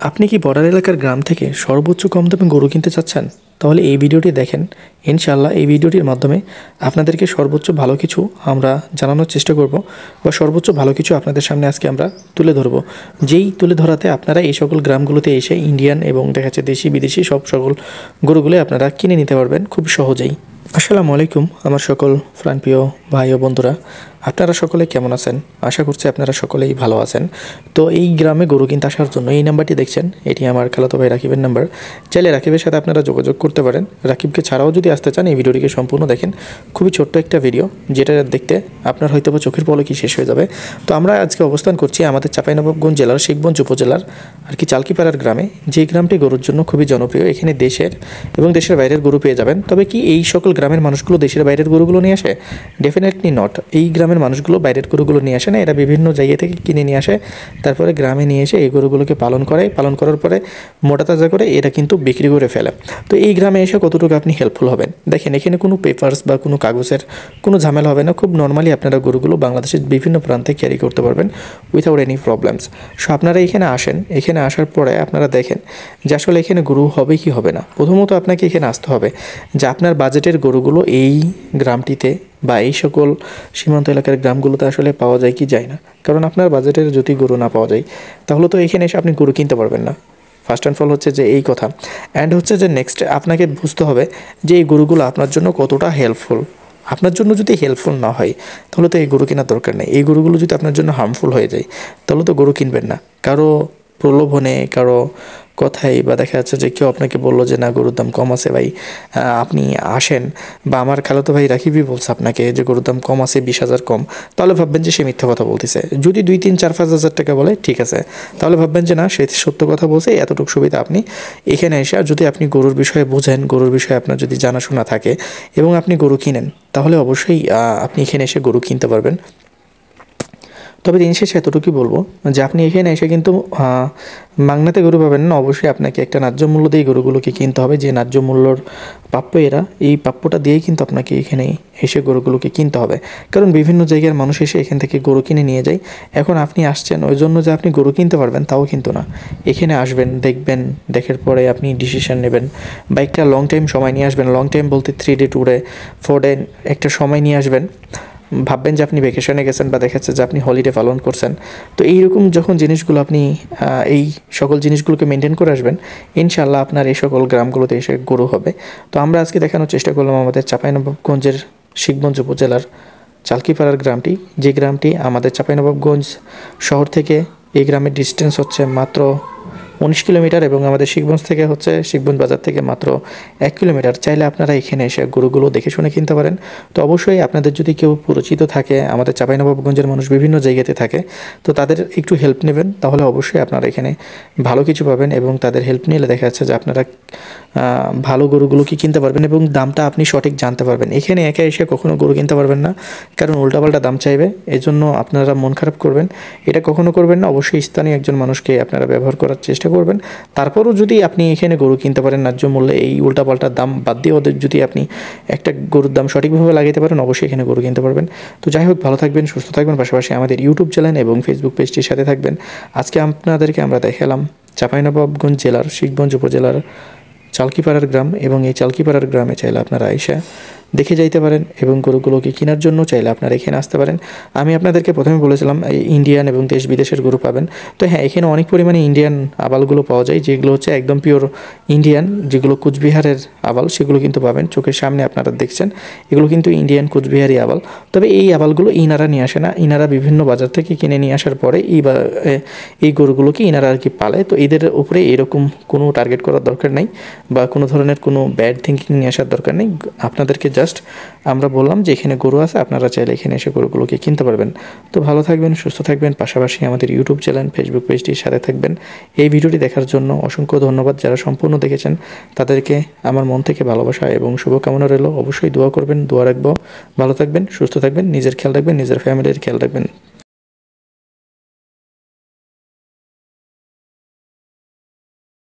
আপনি কি বর্ডার এলাকার গ্রাম থেকে সর্বোচ্চ কম দামে গরু কিনতে চাচ্ছেন? তাহলে এই ভিডিওটি দেখেন। ইনশাআল্লাহ এই ভিডিওটির মাধ্যমে আপনাদেরকে সর্বোচ্চ ভালো কিছু আমরা জানানোর চেষ্টা করব, বা সর্বোচ্চ ভালো কিছু আপনাদের সামনে আজকে আমরা তুলে ধরব। যেই তুলে ধরাতে আপনারা এই সকল গ্রামগুলোতে এসে ইন্ডিয়ান এবং দেখা যাচ্ছে দেশি বিদেশি সকল গরুগুলো আপনারা কিনে নিতে পারবেন খুব সহজেই। আসসালামু আলাইকুম আমার সকল প্রাণপ্রিয় ভাই ও বন্ধুরা, আপনারা সকলে কেমন আছেন? আশা করছি আপনারা সকলেই ভালো আছেন। তো এই গ্রামে গরু কিনতে আসার জন্য এই নাম্বারটি দেখছেন, এটি আমার খালাতো ভাই রাকিবের নাম্বার। চাইলে রাকিবের সাথে আপনারা যোগাযোগ করতে পারেন। রাকিবকে ছাড়াও যদি আসতে চান এই ভিডিওটিকে সম্পূর্ণ দেখেন। খুবই ছোট্ট একটা ভিডিও, যেটা দেখতে আপনার হয়তো বা চোখের পলকই শেষ হয়ে যাবে। তো আমরা আজকে অবস্থান করছি আমাদের চাঁপাইনবাবগঞ্জ জেলার শিখগঞ্জ উপজেলার চালকিপাড়ার গ্রামে, যে গ্রামটি গরুর জন্য খুবই জনপ্রিয়। এখানে দেশের এবং দেশের বাইরের গরু পেয়ে যাবেন। তবে কি এই সকল গ্রামের মানুষগুলো দেশের বাইরের গরুগুলো নিয়ে আসে? Definitely not. এই গ্রামের মানুষগুলো বাইরের গরুগুলো নিয়ে আসে না, এরা বিভিন্ন জায়গা থেকে কিনে নিয়ে আসে, তারপরে গ্রামে নিয়ে এসে এই গরুগুলোকে পালন করার পরে মোটা তাজা করে এরা কিন্তু বিক্রি করে ফেলে। তো এই গ্রামে এসে কতটুকু আপনি হেল্পফুল হবেন দেখেন। এখানে কোনো পেপারস বা কোনো কাগজের কোনো ঝামেলা হবে না। খুব নর্মালি আপনারা গরুগুলো বাংলাদেশের বিভিন্ন প্রান্তে ক্যারি করতে পারবেন উইথাউট এনি প্রবলেমস। সো আপনারা এখানে আসেন, এখানে আসার পরে আপনারা দেখেন যে আসলে এখানে গরু হবে কি হবে না। প্রথমত আপনাকে এখানে আসতে হবে যে আপনার বাজেটের গরুগুলো এই গ্রামটিতে বা এই সকল সীমান্ত এলাকার গ্রামগুলোতে আসলে পাওয়া যায় কি যায় না। কারণ আপনার বাজেটের যদি গরু না পাওয়া যায় তাহলে তো এখানে এসে আপনি গরু কিনতে পারবেন না। ফার্স্ট অ্যান্ড ফল হচ্ছে যে এই কথা। অ্যান্ড হচ্ছে যে নেক্সট আপনাকে বুঝতে হবে যে এই গরুগুলো আপনার জন্য কতটা হেল্পফুল। আপনার জন্য যদি হেল্পফুল না হয় তাহলে তো এই গরু কেনার দরকার নেই। এই গরুগুলো যদি আপনার জন্য হার্মফুল হয়ে যায় তাহলে তো গরু কিনবেন না। কারো প্রলোভনে, কারো কথাই, বা দেখা যাচ্ছে যে কেউ আপনাকে বললো যে না গরুর দাম কম আছে ভাই, আপনি আসেন, বা আমার খালাতো ভাই রাকিবই বলছে আপনাকে যে গরুর দাম কম আছে 20,000 কম, তাহলে ভাববেন যে সে মিথ্যা কথা বলতেছে। যদি 2, 3, 4, 5,000 টাকা বলে ঠিক আছে, তাহলে ভাববেন যে না সে সত্য কথা বলছে। এতটুকু সুবিধা আপনি এখানে এসে, আর যদি আপনি গরুর বিষয়ে বোঝেন, গরুর বিষয়ে আপনার যদি জানাশোনা থাকে এবং আপনি গরু কিনেন, তাহলে অবশ্যই আপনি এখানে এসে গরু কিনতে পারবেন। তবে দিন শেষে এতটুকুই বলবো যে আপনি এখানে এসে কিন্তু মাগনাতে গরু পাবেন না। অবশ্যই আপনাকে একটা ন্যায্য মূল্য দিয়ে গরুগুলোকে কিনতে হবে। যে ন্যায্য মূল্যর প্রাপ্য এরা, এই প্রাপ্যটা দিয়েই কিন্তু আপনাকে এখানে এসে গরুগুলোকে কিনতে হবে। কারণ বিভিন্ন জায়গার মানুষ এসে এখান থেকে গরু কিনে নিয়ে যায়। এখন আপনি আসছেন ওই জন্য যে আপনি গরু কিনতে পারবেন তাও কিন্তু না। এখানে আসবেন, দেখবেন, দেখার পরে আপনি ডিসিশন নেবেন, বা একটা লং টাইম সময় নিয়ে আসবেন। লং টাইম বলতে 3 ডে 2 ডে 4 ডে একটা সময় নিয়ে আসবেন। ভাববেন যে আপনি ভ্যাকেশনে গেছেন, বা দেখাচ্ছে যে আপনি হলিডে পালন করছেন। তো এইরকম যখন জিনিসগুলো আপনি এই সকল জিনিসগুলোকে মেনটেন করে আসবেন, ইনশাআল্লাহ আপনার এই সকল গ্রামগুলোতে এসে গরু হবে। তো আমরা আজকে দেখানোর চেষ্টা করলাম আমাদের চাঁপাইনবাবগঞ্জের শিখগঞ্জ উপজেলার চালকিপাড়ার গ্রামটি, যে গ্রামটি আমাদের চাঁপাইনবাবগঞ্জ শহর থেকে এই গ্রামের ডিস্টেন্স হচ্ছে মাত্র 19 কিলোমিটার, এবং আমাদের শিখগঞ্জ থেকে হচ্ছে শিখগঞ্জ বাজার থেকে মাত্র 1 কিলোমিটার। চাইলে আপনারা এখানে এসে গরুগুলো দেখে শুনে কিনতে পারেন। তো অবশ্যই আপনাদের যদি কেউ পরিচিত থাকে, আমাদের চাঁপাইনবাবগঞ্জের মানুষ বিভিন্ন জায়গাতে থাকে, তো তাদের একটু হেল্প নেবেন, তাহলে অবশ্যই আপনারা এখানে ভালো কিছু পাবেন। এবং তাদের হেল্প নিলে দেখা যাচ্ছে যে আপনারা ভালো গরুগুলোকে কিনতে পারবেন এবং দামটা আপনি সঠিক জানতে পারবেন। এখানে একা এসে কখনো গরু কিনতে পারবেন না, কারণ উল্টাপাল্টা দাম চাইবে। এই জন্য আপনারা মন খারাপ করবেন, এটা কখনো করবেন না। অবশ্যই স্থানীয় একজন মানুষকে আপনারা ব্যবহার করার চেষ্টা করবেন। তারপরও যদি আপনি এখানে গরু কিনতে পারেন ন্যায্য মূল্যে, এই উল্টাপাল্টা দাম বাদ দিয়ে ওদের যদি আপনি একটা গরুর দাম সঠিকভাবে লাগাইতে পারেন, অবশ্যই এখানে গরু কিনতে পারবেন। তো যাই হোক, ভালো থাকবেন, সুস্থ থাকবেন, পাশাপাশি আমাদের ইউটিউব চ্যানেল এবং ফেসবুক পেজটির সাথে থাকবেন। আজকে আপনাদেরকে আমরা দেখালাম চাঁপাইনবাবগঞ্জ জেলার শিখগঞ্জ উপজেলার চালকিপাড়ার গ্রাম, এবং এই চালকিপাড়ার গ্রামে চাইলে আপনারা আইসা দেখে যাইতে পারেন, এবং গরুগুলোকে কেনার জন্য চাইলে আপনারা এখানে আসতে পারেন। আমি আপনাদেরকে প্রথমে বলেছিলাম ইন্ডিয়ান এবং দেশ বিদেশের গরু পাবেন। তো হ্যাঁ, এখানে অনেক পরিমাণে ইন্ডিয়ান আবালগুলো পাওয়া যায়, যেগুলো হচ্ছে একদম পিওর ইন্ডিয়ান, যেগুলো কুচবিহারের আবাল, সেগুলো কিন্তু পাবেন। চোখের সামনে আপনারা দেখছেন এগুলো কিন্তু ইন্ডিয়ান কুচবিহারি আবাল। তবে এই আবালগুলো ইনারা নিয়ে আসে না, ইনারা বিভিন্ন বাজার থেকে কিনে নিয়ে আসার পরে এই গরুগুলোকে ইনারা আর কি পালে। তো এদের উপরে এরকম কোনো টার্গেট করার দরকার নেই, বা কোনো ধরনের কোনো ব্যাড থিঙ্কিং নিয়ে আসার দরকার নেই। আপনাদেরকে জাস্ট আমরা বললাম যে এখানে গরু আছে, আপনারা চাইলে এখানে এসে গরুগুলোকে কিনতে পারবেন। তো ভালো থাকবেন, সুস্থ থাকবেন, পাশাপাশি আমাদের ইউটিউব চ্যানেল, ফেসবুক পেজটির সাথে থাকবেন। এই ভিডিওটি দেখার জন্য অসংখ্য ধন্যবাদ। যারা সম্পূর্ণ দেখেছেন তাদেরকে আমার মন থেকে ভালোবাসা এবং শুভকামনা রইল। অবশ্যই দোয়া করবেন, দোয়া রাখবো। ভালো থাকবেন, সুস্থ থাকবেন, নিজের খেয়াল রাখবেন, নিজের ফ্যামিলির খেয়াল রাখবেন।